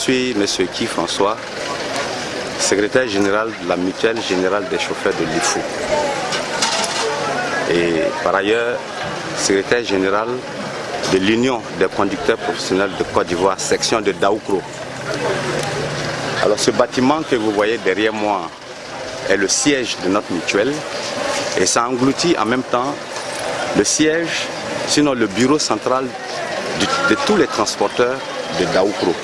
suis M. Guy François, secrétaire général de la mutuelle générale des chauffeurs de l'IFU. Et par ailleurs, secrétaire général de l'Union des conducteurs professionnels de Côte d'Ivoire, section de Daoukro. Alors ce bâtiment que vous voyez derrière moi est le siège de notre mutuelle et ça engloutit en même temps le siège, sinon le bureau central de tous les transporteurs de Daoukro.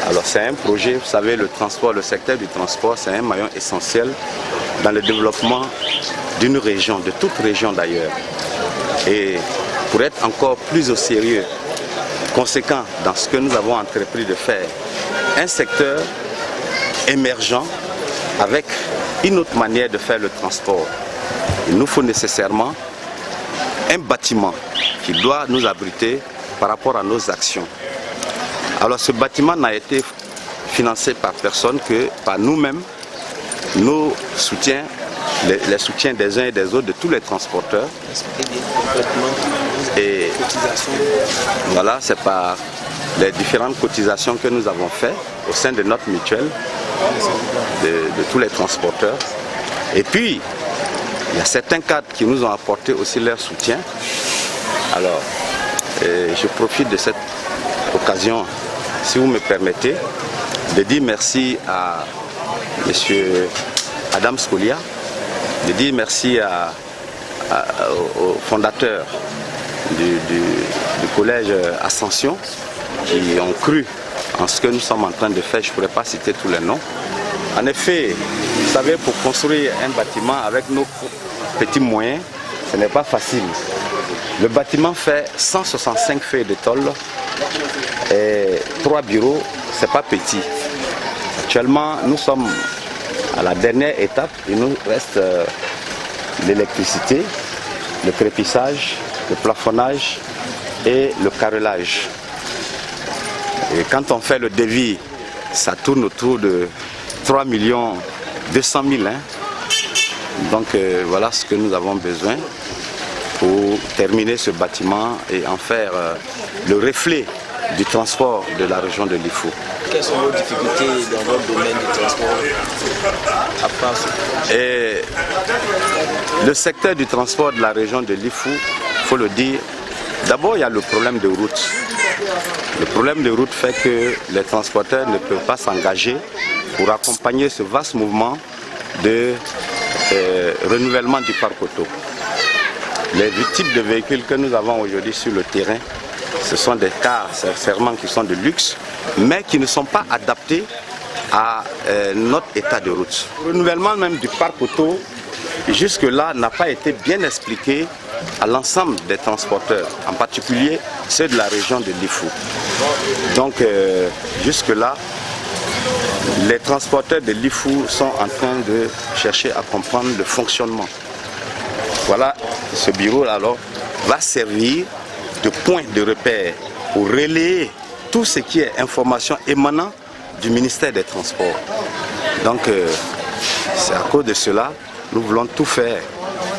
Alors c'est un projet, vous savez, le transport, le secteur du transport, c'est un maillon essentiel dans le développement d'une région, de toute région d'ailleurs. Et pour être encore plus au sérieux, conséquent dans ce que nous avons entrepris de faire, un secteur émergent avec une autre manière de faire le transport. Il nous faut nécessairement un bâtiment qui doit nous abriter par rapport à nos actions. Alors ce bâtiment n'a été financé par personne que par nous-mêmes, nos soutiens, les soutiens des uns et des autres de tous les transporteurs. Et voilà, c'est par les différentes cotisations que nous avons faites au sein de notre mutuelle, de tous les transporteurs. Et puis, il y a certains cadres qui nous ont apporté aussi leur soutien. Alors, je profite de cette occasion, si vous me permettez, de dire merci à M. Adam Scolia, de dire merci au fondateur du collège Ascension qui ont cru en ce que nous sommes en train de faire. Je ne pourrais pas citer tous les noms. En effet, vous savez, pour construire un bâtiment avec nos petits moyens, ce n'est pas facile. Le bâtiment fait 165 feuilles de tôle et 3 bureaux, ce n'est pas petit. Actuellement, nous sommes à la dernière étape. Il nous reste l'électricité, le crépissage, le plafonnage et le carrelage. Et quand on fait le devis, ça tourne autour de 3 200 000. Donc voilà ce que nous avons besoin pour terminer ce bâtiment et en faire le reflet du transport de la région de l'IFU. Quelles sont vos difficultés dans votre domaine du transport à part et le secteur du transport de la région de l'IFU, il faut le dire, d'abord il y a le problème de route. Le problème de route fait que les transporteurs ne peuvent pas s'engager pour accompagner ce vaste mouvement de renouvellement du parc auto. Les types de véhicules que nous avons aujourd'hui sur le terrain, ce sont des cars sincèrement qui sont de luxe, mais qui ne sont pas adaptés à notre état de route. Le renouvellement même du parc auto, jusque-là, n'a pas été bien expliqué à l'ensemble des transporteurs, en particulier ceux de la région de l'IFU. Donc jusque-là, les transporteurs de l'IFU sont en train de chercher à comprendre le fonctionnement. Voilà, ce bureau alors va servir de point de repère pour relayer tout ce qui est information émanant du ministère des Transports. Donc c'est à cause de cela, nous voulons tout faire.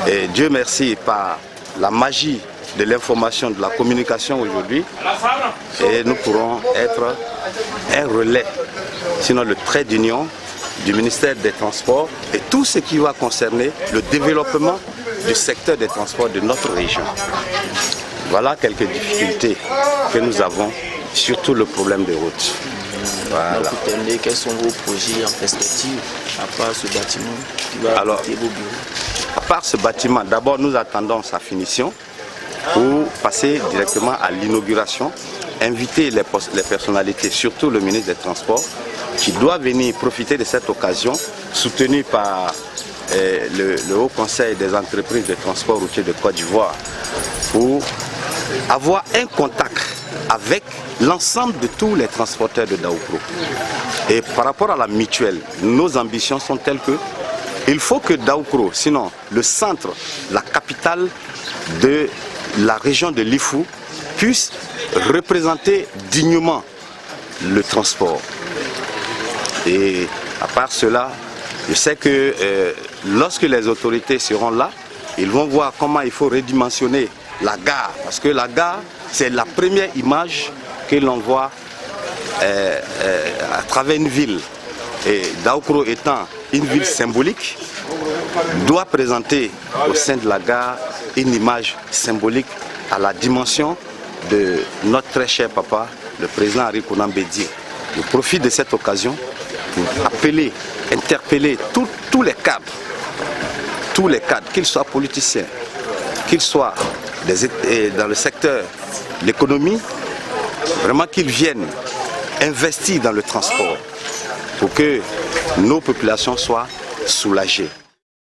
Et Dieu merci, par la magie de l'information, de la communication aujourd'hui, et nous pourrons être un relais, sinon le trait d'union du ministère des Transports et tout ce qui va concerner le développement du secteur des transports de notre région. Voilà quelques difficultés que nous avons, surtout le problème de route. Voilà. Quels sont vos projets en perspective à part ce bâtiment qui va abriter vos bureaux? À part ce bâtiment, d'abord nous attendons sa finition pour passer directement à l'inauguration, inviter les personnalités, surtout le ministre des Transports, qui doit venir profiter de cette occasion, soutenu par le Haut Conseil des entreprises de transport routier de Côte d'Ivoire, pour avoir un contact avec l'ensemble de tous les transporteurs de Daoukro. Et par rapport à la mutuelle, nos ambitions sont telles que il faut que Daoukro, sinon le centre, la capitale de la région de l'IFU, puisse représenter dignement le transport. Et à part cela, je sais que lorsque les autorités seront là, ils vont voir comment il faut redimensionner la gare. Parce que la gare, c'est la première image que l'on voit à travers une ville, et Daoukro étant une ville symbolique, doit présenter au sein de la gare une image symbolique à la dimension de notre très cher papa, le président Henri Konan Bédié. Je profite de cette occasion pour appeler, interpeller tous les cadres, qu'ils soient politiciens, qu'ils soient dans le secteur de l'économie, vraiment qu'ils viennent investir dans le transport pour que nos populations soient soulagées.